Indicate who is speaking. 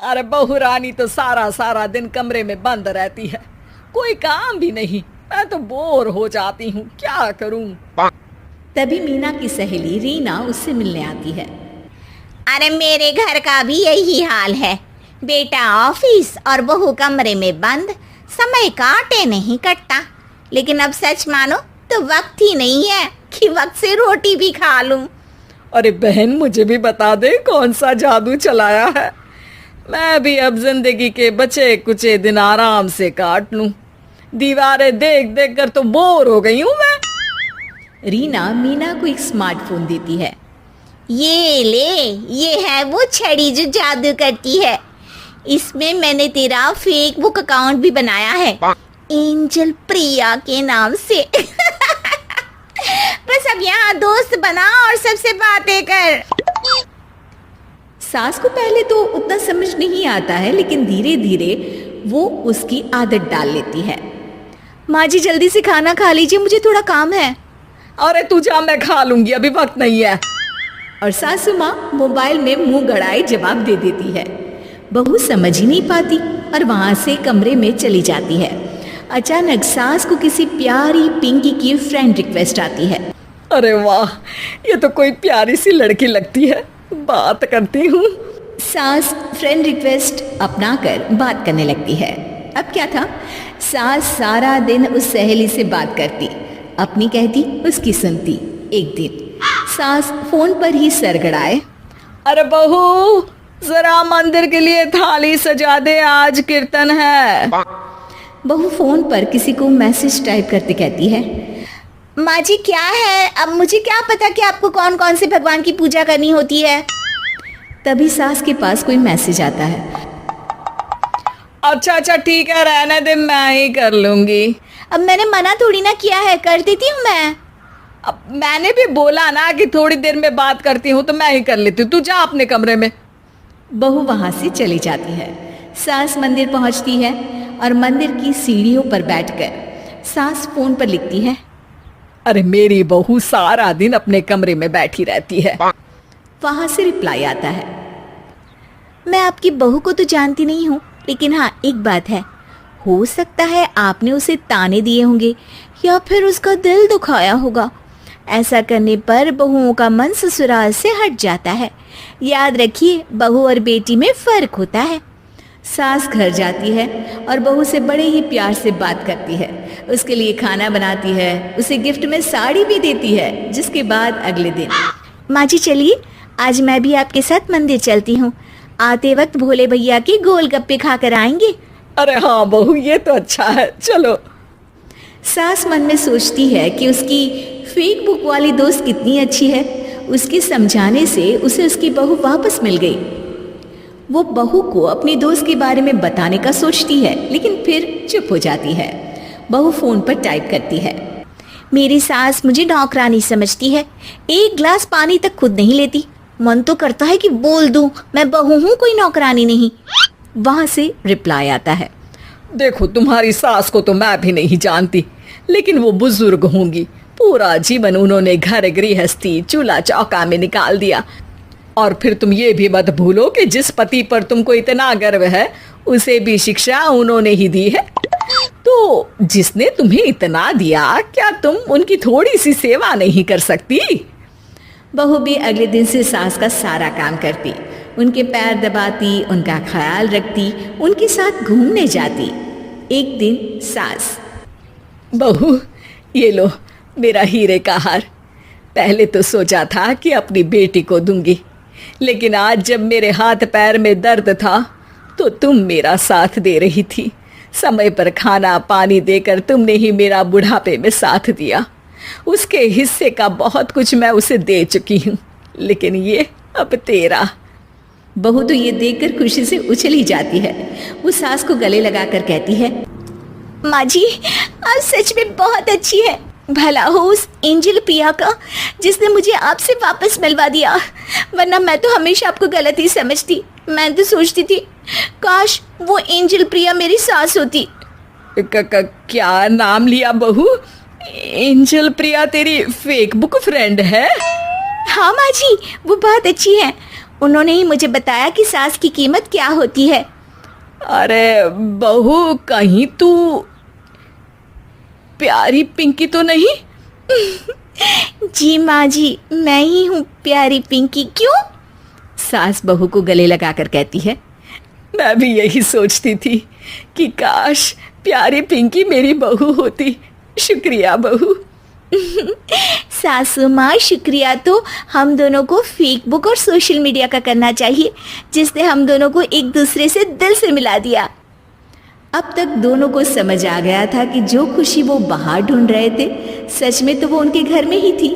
Speaker 1: अरे बहू रानी तो सारा सारा दिन कमरे में बंद रहती है, कोई काम भी नहीं। मैं तो बोर हो जाती हूँ, क्या करूँ।
Speaker 2: तभी मीना की सहेली रीना उससे मिलने आती है।
Speaker 3: अरे मेरे घर का भी यही हाल है, बेटा ऑफिस और बहू कमरे में बंद, समय काटे नहीं कटता। लेकिन अब सच मानो तो वक्त ही नहीं है कि वक्त से रोटी भी खा लूं।
Speaker 1: अरे बहन, मुझे भी बता दे कौन सा जादू चलाया है। मैं भी अब जिंदगी के बचे कुचे दिन आराम से काट लूं। दीवारें देख देख कर तो बोर हो गई हूं मैं।
Speaker 2: रीना मीना को एक स्मार्टफोन देती है।
Speaker 3: ये ले, ये है वो छड़ी जो जादू करती है। इसमें मैंने तेरा फेसबुक अकाउंट भी बनाया है, एंजल प्रिया के नाम से। बस अब यहाँ दोस्त बना और सबसे बातें कर।
Speaker 2: सास को पहले तो उतना समझ नहीं आता है, लेकिन धीरे धीरे वो उसकी आदत डाल लेती है। माँ जी जल्दी से खाना खा लीजिए, मुझे थोड़ा काम है।
Speaker 1: अरे तू जा, मैं खा लूंगी, अभी वक्त नहीं है।
Speaker 2: और सासू माँ मोबाइल में मुंह गड़ाए जवाब दे देती है। बहू समझ ही नहीं पाती और वहां से कमरे में चली जाती है। अचानक सास को किसी प्यारी पिंकी की फ्रेंड रिक्वेस्ट आती है।
Speaker 1: अरे वाह, ये तो कोई प्यारी सी लड़की लगती है, बात करती हूँ।
Speaker 2: सास फ्रेंड रिक्वेस्ट अपनाकर बात करने लगती है। अब क्या था, सास सारा दिन उस सहेली से बात करती, अपनी कहती उसकी सुनती। एक दिन सास फोन पर ही सरगड़ाए।
Speaker 1: अरे बहू, जरा मंदिर के लिए थाली सजा दे, आज कीर्तन है।
Speaker 2: बहू फोन पर किसी को मैसेज टाइप करते कहती है।
Speaker 3: माँ जी क्या है, अब मुझे क्या पता कि आपको कौन कौन से भगवान की पूजा करनी होती है।
Speaker 2: तभी सास के पास कोई मैसेज आता है।
Speaker 1: अच्छा अच्छा ठीक है, रहने दे, मैं ही कर लूंगी।
Speaker 3: अब मैंने मना थोड़ी ना किया है, कर देती हूँ मैं।
Speaker 1: अब मैंने भी बोला ना कि थोड़ी देर में बात करती हूँ, तो मैं ही कर लेती हूँ, तू जा अपने कमरे में।
Speaker 2: बहू वहां से चली जाती है। सास मंदिर पहुंचती है और मंदिर की सीढ़ियों पर बैठकर सास फोन पर लिखती है।
Speaker 1: अरे मेरी बहू सारा दिन अपने कमरे में बैठी रहती है।
Speaker 2: वहां से रिप्लाई आता है। मैं आपकी बहू को तो जानती नहीं हूँ, लेकिन हाँ एक बात है, हो सकता है आपने उसे ताने दिए होंगे या फिर उसका दिल दुखाया होगा। ऐसा करने पर बहुओं का मन ससुराल से हट जाता है। याद रखिए, बहू और बेटी में फर्क होता है। सास घर जाती है और बहू से बड़े ही प्यार से बात करती है, उसके लिए खाना बनाती है, उसे गिफ्ट में साड़ी भी देती है। जिसके बाद अगले दिन,
Speaker 3: माँ जी चलिए, आज मैं भी आपके साथ मंदिर चलती हूँ, आते वक्त भोले भैया के गोलगप्पे खा कर आएंगे।
Speaker 1: अरे हाँ बहू, ये तो अच्छा है, चलो।
Speaker 2: सास मन में सोचती है कि उसकी फेसबुक वाली दोस्त कितनी अच्छी है। उसके समझाने से उसे उसकी बहू वापस मिल गई। वो बहू को अपनी दोस्त के बारे में बताने का सोचती है, लेकिन फिर चुप हो जाती है। बहू फोन पर टाइप करती है।
Speaker 3: मेरी सास मुझे नौकरानी समझती है, एक गिलास पानी तक खुद नहीं लेती। मन तो करता है कि बोल दूं, मैं बहू हूँ, कोई नौकरानी नहीं।
Speaker 2: वहां से रिप्लाई आता है।
Speaker 1: देखो, तुम्हारी सास को तो मैं भी नहीं जानती, लेकिन वो बुजुर्ग होंगी। पूरा जीवन उन्होंने घर गृहस्थी चूल्हा चौका में निकाल दिया। और फिर तुम ये भी मत भूलो कि जिस पति पर तुमको इतना गर्व है, उसे भी शिक्षा उन्होंने ही दी है। तो जिसने तुम्हें इतना दिया, क्या तुम उनकी थोड़ी सी सेवा नहीं कर सकती?
Speaker 2: बहू भी अगले दिन से सास का सारा काम करती, उनके पैर दबाती, उनका ख्याल रखती, उनके साथ घूमने जाती। एक दिन सास,
Speaker 1: बहू ये लो मेरा हीरे का हार। पहले तो सोचा था कि अपनी बेटी को दूंगी, लेकिन आज जब मेरे हाथ पैर में दर्द था तो तुम मेरा साथ दे रही थी। समय पर खाना पानी देकर तुमने ही मेरा बुढ़ापे में साथ दिया। उसके हिस्से का बहुत कुछ मैं उसे दे चुकी हूँ, लेकिन ये अब तेरा।
Speaker 2: बहू तो ये देखकर खुशी से उछली जाती है। वो सास को गले लगाकर कहती है।
Speaker 3: माँ जी आप सच में बहुत अच्छी है। भला हो उस एंजल प्रिया का जिसने मुझे आपसे वापस मिलवा दिया, वरना मैं तो हमेशा आपको गलत ही समझती। मैं तो सोचती थी काश वो एंजल प्रिया मेरी सास होती।
Speaker 1: क्या नाम लिया बहू? एंजल प्रिया तेरी फेसबुक फ्रेंड है?
Speaker 3: हाँ माँ जी, वो बहुत अच्छी है। उन्होंने ही मुझे बताया कि सास की कीमत क्या होती है।
Speaker 1: अरे बहू, कहीं तू प्यारी पिंकी तो नहीं?
Speaker 3: जी माँ जी, मैं ही हूँ प्यारी पिंकी। क्यों?
Speaker 2: सास बहू को गले लगाकर कहती है।
Speaker 1: मैं भी यही सोचती थी कि काश प्यारी पिंकी मेरी बहू होती। शुक्रिया बहू।
Speaker 3: सासू माँ, शुक्रिया तो हम दोनों को फेसबुक और सोशल मीडिया का करना चाहिए, जिसने हम दोनों को एक दूसरे से दिल से मिला दिया।
Speaker 2: अब तक दोनों को समझ आ गया था कि जो खुशी वो बाहर ढूंढ रहे थे, सच में तो वो उनके घर में ही थी।